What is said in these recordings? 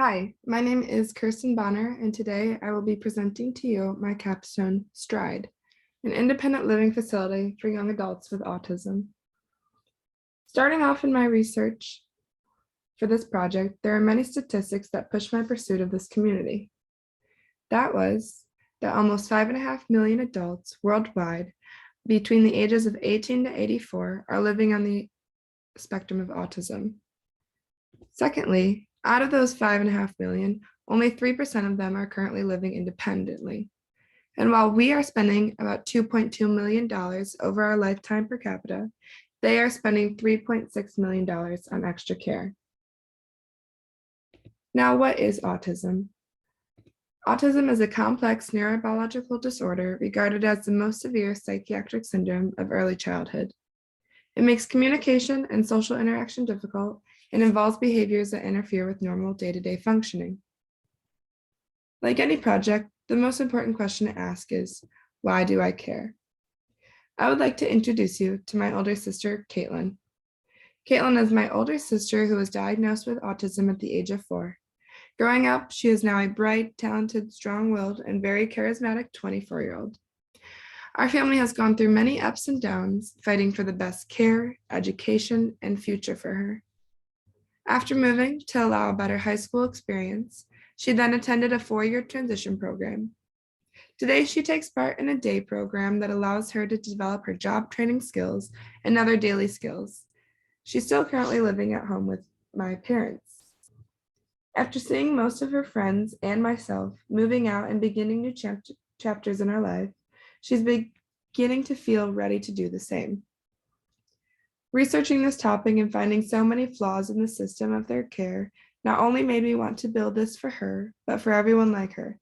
Hi, my name is Kirsten Bonner, and today I will be presenting to you my capstone, Stride, an independent living facility for young adults with autism. Starting off in my research for this project, there are many statistics that push my pursuit of this community. That was that almost 5.5 million adults worldwide between the ages of 18 to 84 are living on the spectrum of autism. Secondly, out of those 5.5 million, only 3% of them are currently living independently. And while we are spending about $2.2 million over our lifetime per capita, they are spending $3.6 million on extra care. Now, what is autism? Autism is a complex neurobiological disorder regarded as the most severe psychiatric syndrome of early childhood. It makes communication and social interaction difficult and involves behaviors that interfere with normal day-to-day functioning. Like any project, the most important question to ask is, why do I care? I would like to introduce you to my older sister, Caitlin. Caitlin is my older sister who was diagnosed with autism at the age of 4. Growing up, she is now a bright, talented, strong-willed, and very charismatic 24-year-old. Our family has gone through many ups and downs, fighting for the best care, education, and future for her. After moving to allow a better high school experience, she then attended a 4-year transition program. Today, she takes part in a day program that allows her to develop her job training skills and other daily skills. She's still currently living at home with my parents. After seeing most of her friends and myself moving out and beginning new chapters in our life, she's beginning to feel ready to do the same. Researching this topic and finding so many flaws in the system of their care not only made me want to build this for her, but for everyone like her.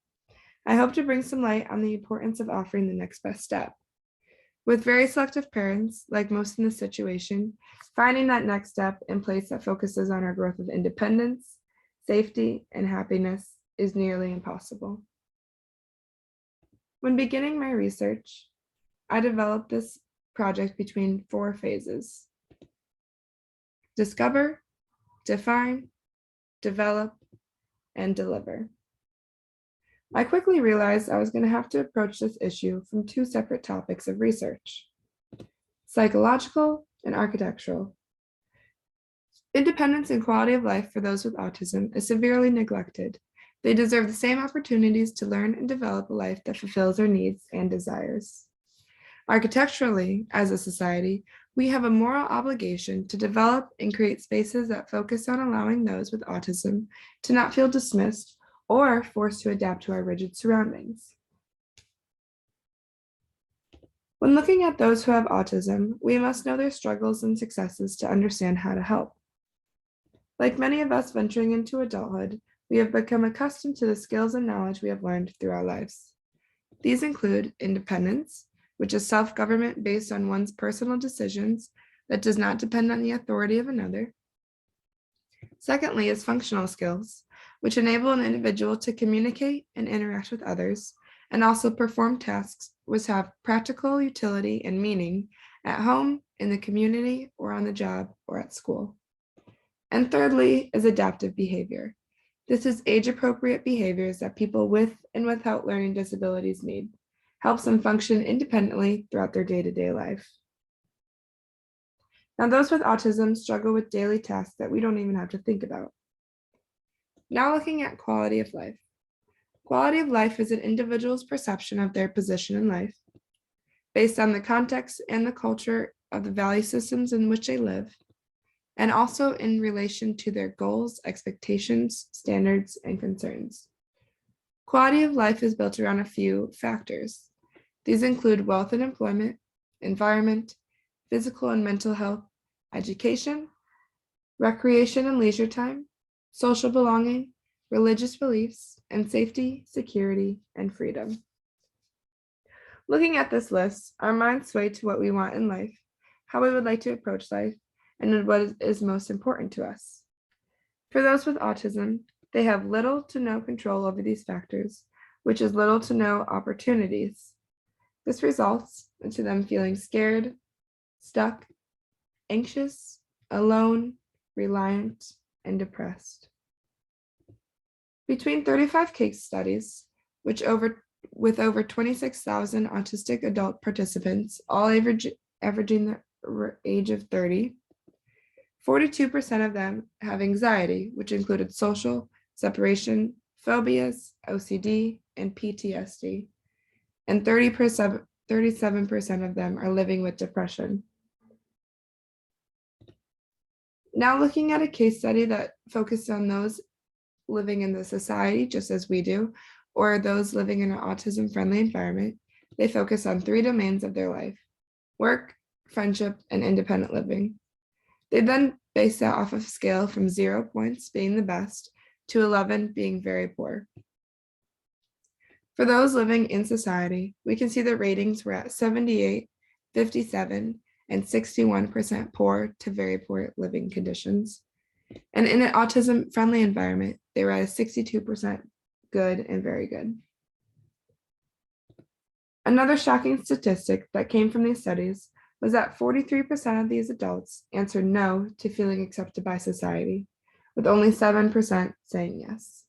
I hope to bring some light on the importance of offering the next best step. With very selective parents, like most in this situation, finding that next step in place that focuses on our growth of independence, safety, and happiness is nearly impossible. When beginning my research, I developed this project between 4 phases: discover, define, develop, and deliver. I quickly realized I was going to have to approach this issue from 2 separate topics of research: psychological and architectural. Independence and quality of life for those with autism is severely neglected. They deserve the same opportunities to learn and develop a life that fulfills their needs and desires. Architecturally, as a society, we have a moral obligation to develop and create spaces that focus on allowing those with autism to not feel dismissed or forced to adapt to our rigid surroundings. When looking at those who have autism, we must know their struggles and successes to understand how to help. Like many of us venturing into adulthood, we have become accustomed to the skills and knowledge we have learned through our lives. These include independence, which is self-government based on one's personal decisions that does not depend on the authority of another. Secondly is functional skills, which enable an individual to communicate and interact with others, and also perform tasks which have practical utility and meaning at home, in the community, or on the job, or at school. And thirdly is adaptive behavior. This is age-appropriate behaviors that people with and without learning disabilities need. Helps them function independently throughout their day-to-day life. Now, those with autism struggle with daily tasks that we don't even have to think about. Now looking at quality of life. Quality of life is an individual's perception of their position in life, based on the context and the culture of the value systems in which they live, and also in relation to their goals, expectations, standards, and concerns. Quality of life is built around a few factors. These include wealth and employment, environment, physical and mental health, education, recreation and leisure time, social belonging, religious beliefs, and safety, security, and freedom. Looking at this list, our minds sway to what we want in life, how we would like to approach life, and what is most important to us. For those with autism, they have little to no control over these factors, which is little to no opportunities. This results into them feeling scared, stuck, anxious, alone, reliant, and depressed. Between 35 case studies, with over 26,000 autistic adult participants, all averaging the age of 30, 42% of them have anxiety, which included social, separation, phobias, OCD, and PTSD, and 37% of them are living with depression. Now looking at a case study that focused on those living in the society, just as we do, or those living in an autism-friendly environment, they focus on 3 domains of their life: work, friendship, and independent living. They then base that off of a scale from 0 points being the best to 11 being very poor. For those living in society, we can see the ratings were at 78, 57, and 61% poor to very poor living conditions. And in an autism-friendly environment, they were at a 62% good and very good. Another shocking statistic that came from these studies was that 43% of these adults answered no to feeling accepted by society, with only 7% saying yes.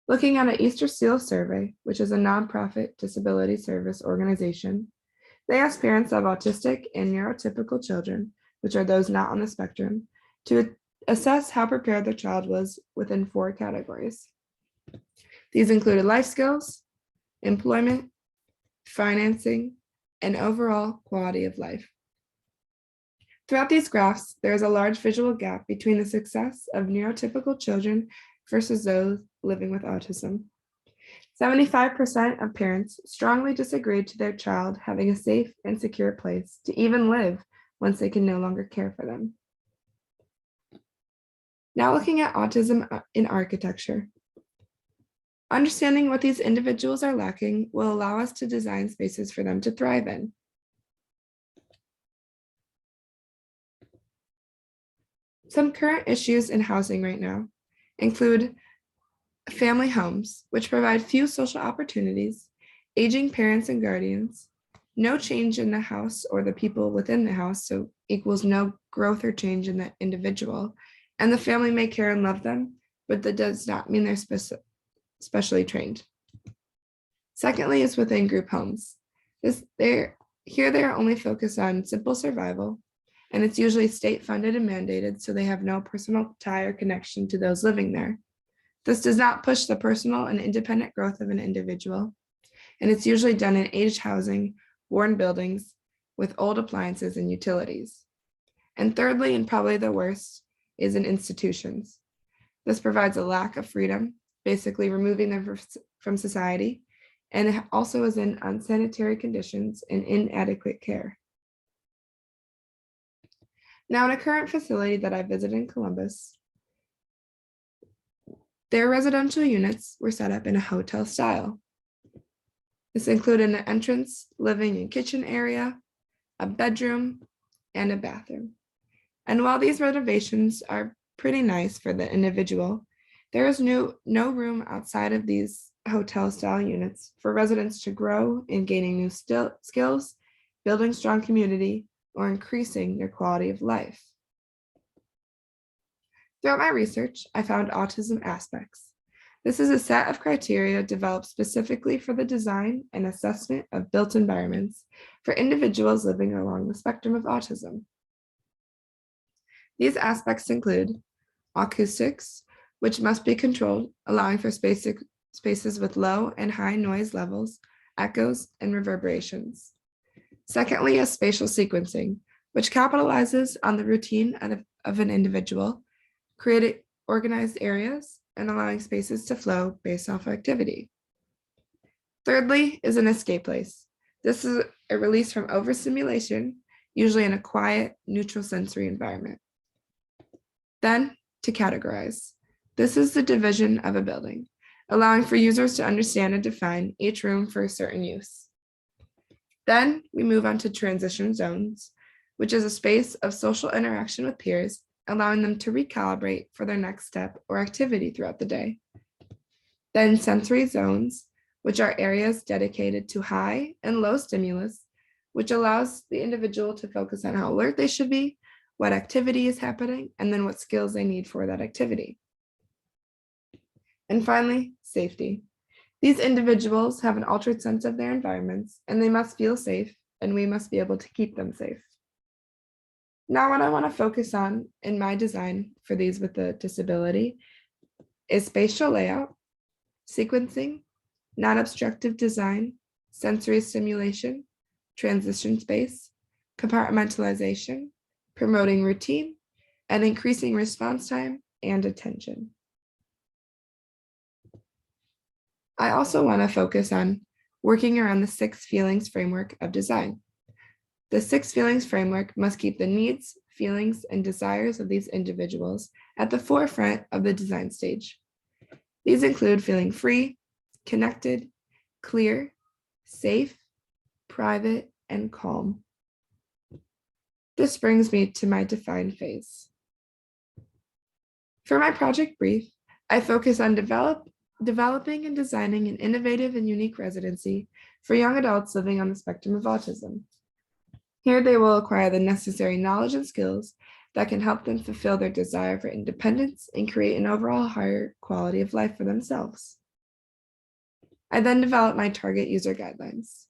Looking at an Easter Seal survey, which is a nonprofit disability service organization, they asked parents of autistic and neurotypical children, which are those not on the spectrum, to assess how prepared their child was within 4 categories. These included life skills, employment, financing, and overall quality of life. Throughout these graphs, there is a large visual gap between the success of neurotypical children versus those living with autism. 75% of parents strongly disagreed to their child having a safe and secure place to even live once they can no longer care for them. Now looking at autism in architecture. Understanding what these individuals are lacking will allow us to design spaces for them to thrive in. Some current issues in housing right now include family homes, which provide few social opportunities, aging parents and guardians, no change in the house or the people within the house, so equals no growth or change in the individual, and the family may care and love them, but that does not mean they're specially trained. Secondly is within group homes. Here they are only focused on simple survival, and it's usually state funded and mandated, so they have no personal tie or connection to those living there. This does not push the personal and independent growth of an individual, and it's usually done in aged housing, worn buildings, with old appliances and utilities. And thirdly, and probably the worst, is in institutions. This provides a lack of freedom, basically removing them from society, and it also is in unsanitary conditions and inadequate care. Now, in a current facility that I visited in Columbus, their residential units were set up in a hotel style. This included an entrance, living and kitchen area, a bedroom, and a bathroom. And while these renovations are pretty nice for the individual, there is no room outside of these hotel style units for residents to grow in gaining new skills, building strong community, or increasing their quality of life. Throughout my research, I found autism aspects. This is a set of criteria developed specifically for the design and assessment of built environments for individuals living along the spectrum of autism. These aspects include acoustics, which must be controlled, allowing for spaces with low and high noise levels, echoes, and reverberations. Secondly is spatial sequencing, which capitalizes on the routine of an individual, creating organized areas, and allowing spaces to flow based off activity. Thirdly is an escape place. This is a release from overstimulation, usually in a quiet, neutral sensory environment. Then, to categorize. This is the division of a building, allowing for users to understand and define each room for a certain use. Then we move on to transition zones, which is a space of social interaction with peers, allowing them to recalibrate for their next step or activity throughout the day. Then sensory zones, which are areas dedicated to high and low stimulus, which allows the individual to focus on how alert they should be, what activity is happening, and then what skills they need for that activity. And finally, safety. These individuals have an altered sense of their environments, and they must feel safe, and we must be able to keep them safe. Now, what I want to focus on in my design for these with a disability is spatial layout, sequencing, non-obstructive design, sensory stimulation, transition space, compartmentalization, promoting routine, and increasing response time and attention. I also want to focus on working around the 6 feelings framework of design. The 6 feelings framework must keep the needs, feelings, and desires of these individuals at the forefront of the design stage. These include feeling free, connected, clear, safe, private, and calm. This brings me to my define phase. For my project brief, I focus on developing and designing an innovative and unique residency for young adults living on the spectrum of autism. Here they will acquire the necessary knowledge and skills that can help them fulfill their desire for independence and create an overall higher quality of life for themselves. I then developed my target user guidelines.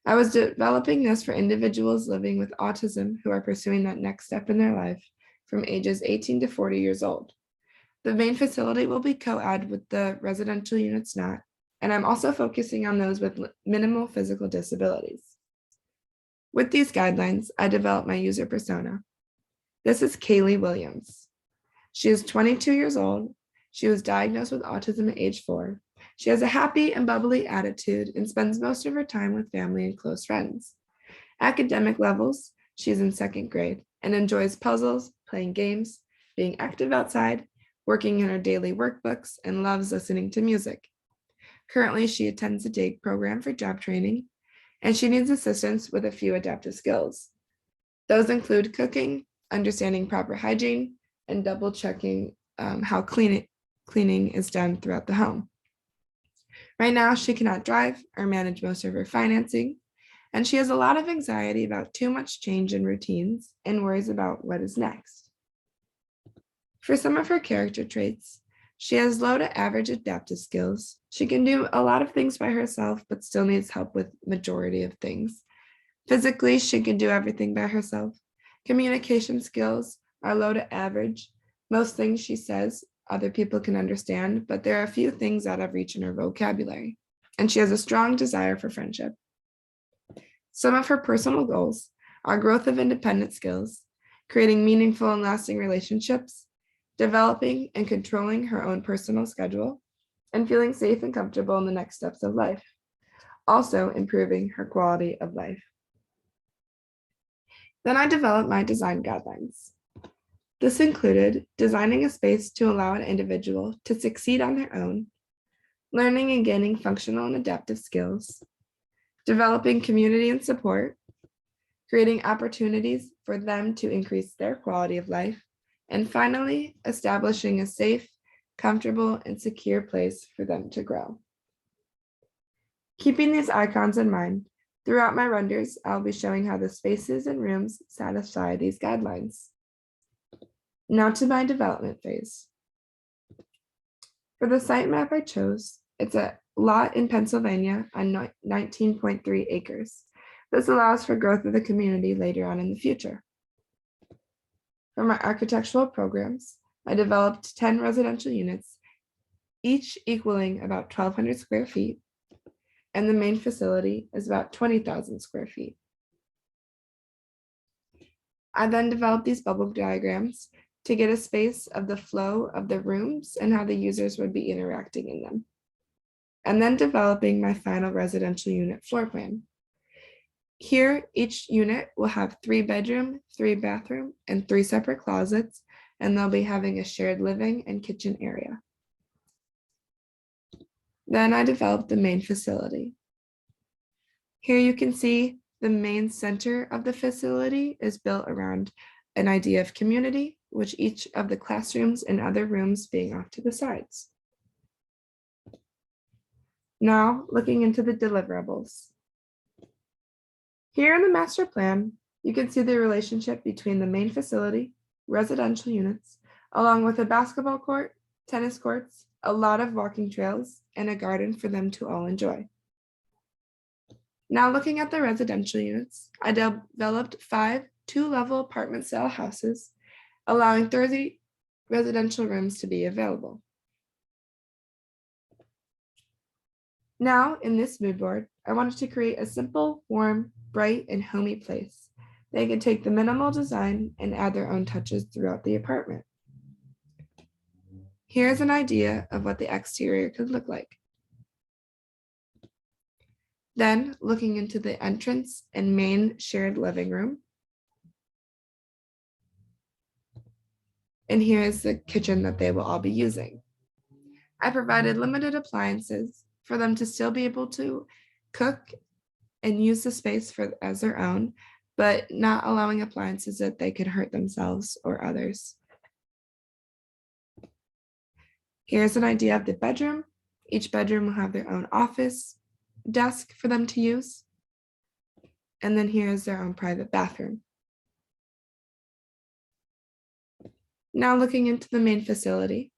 I was developing this for individuals living with autism who are pursuing that next step in their life from ages 18 to 40 years old. The main facility will be co-ed with the residential units not, and I'm also focusing on those with minimal physical disabilities. With these guidelines, I developed my user persona. This is Kaylee Williams. She is 22 years old. She was diagnosed with autism at age 4. She has a happy and bubbly attitude and spends most of her time with family and close friends. Academic levels, she is in 2nd grade and enjoys puzzles, playing games, being active outside, working in her daily workbooks, and loves listening to music. Currently, she attends a DIG program for job training, and she needs assistance with a few adaptive skills. Those include cooking, understanding proper hygiene, and double checking how cleaning is done throughout the home. Right now, she cannot drive or manage most of her financing, and she has a lot of anxiety about too much change in routines and worries about what is next. For some of her character traits, she has low to average adaptive skills. She can do a lot of things by herself, but still needs help with majority of things. Physically, she can do everything by herself. Communication skills are low to average. Most things she says, other people can understand, but there are a few things out of reach in her vocabulary. And she has a strong desire for friendship. Some of her personal goals are growth of independent skills, creating meaningful and lasting relationships, developing and controlling her own personal schedule, and feeling safe and comfortable in the next steps of life. Also improving her quality of life. Then I developed my design guidelines. This included designing a space to allow an individual to succeed on their own, learning and gaining functional and adaptive skills, developing community and support, creating opportunities for them to increase their quality of life, and finally, establishing a safe, comfortable, and secure place for them to grow. Keeping these icons in mind, throughout my renders, I'll be showing how the spaces and rooms satisfy these guidelines. Now to my development phase. For the site map I chose, it's a lot in Pennsylvania on 19.3 acres. This allows for growth of the community later on in the future. For my architectural programs, I developed 10 residential units, each equaling about 1,200 square feet, and the main facility is about 20,000 square feet. I then developed these bubble diagrams to get a space of the flow of the rooms and how the users would be interacting in them. And then developing my final residential unit floor plan. Here, each unit will have 3 bedroom, 3 bathroom, and 3 separate closets, and they'll be having a shared living and kitchen area. Then I developed the main facility. Here you can see the main center of the facility is built around an idea of community, with each of the classrooms and other rooms being off to the sides. Now, looking into the deliverables. Here in the master plan, you can see the relationship between the main facility, residential units, along with a basketball court, tennis courts, a lot of walking trails, and a garden for them to all enjoy. Now looking at the residential units, I developed 5 two-level apartment-style houses, allowing 30 residential rooms to be available. Now, in this mood board, I wanted to create a simple, warm, bright, and homey place. They could take the minimal design and add their own touches throughout the apartment. Here's an idea of what the exterior could look like. Then, looking into the entrance and main shared living room. And here is the kitchen that they will all be using. I provided limited appliances for them to still be able to cook and use the space as their own, but not allowing appliances that they could hurt themselves or others. Here's an idea of the bedroom. Each bedroom will have their own office, desk for them to use. And then here's their own private bathroom. Now looking into the main facility.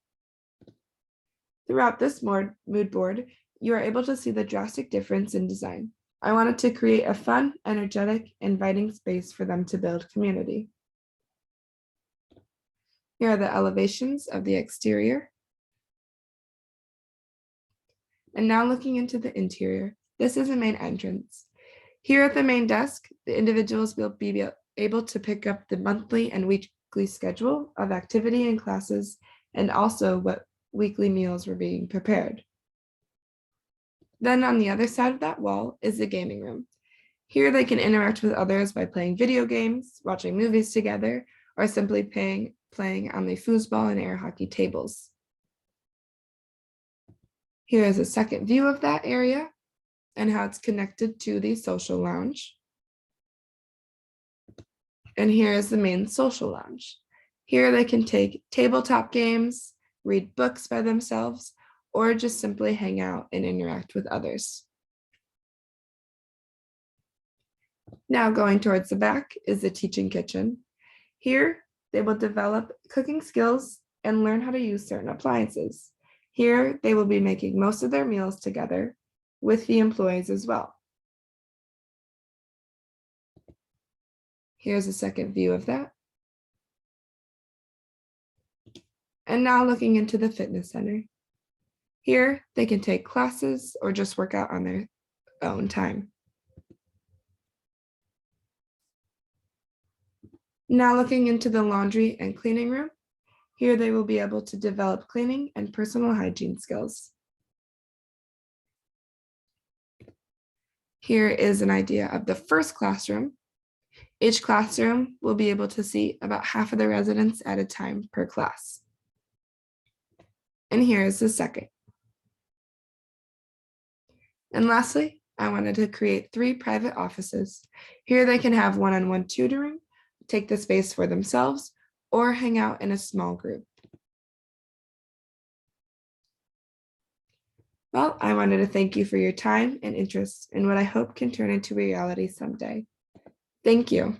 Throughout this mood board, you are able to see the drastic difference in design. I wanted to create a fun, energetic, inviting space for them to build community. Here are the elevations of the exterior. And now looking into the interior, this is the main entrance. Here at the main desk, the individuals will be able to pick up the monthly and weekly schedule of activity and classes, and also what weekly meals were being prepared. Then on the other side of that wall is the gaming room. Here they can interact with others by playing video games, watching movies together, or simply playing on the foosball and air hockey tables. Here is a second view of that area and how it's connected to the social lounge. And here is the main social lounge. Here they can take tabletop games, read books by themselves, or just simply hang out and interact with others. Now going towards the back is the teaching kitchen. Here, they will develop cooking skills and learn how to use certain appliances. Here, they will be making most of their meals together with the employees as well. Here's a second view of that. And now looking into the fitness center. Here, they can take classes or just work out on their own time. Now looking into the laundry and cleaning room. Here they will be able to develop cleaning and personal hygiene skills. Here is an idea of the first classroom. Each classroom will be able to seat about half of the residents at a time per class. And here is the second. And lastly, I wanted to create 3 private offices. Here they can have one-on-one tutoring, take the space for themselves, or hang out in a small group. Well, I wanted to thank you for your time and interest in what I hope can turn into reality someday. Thank you.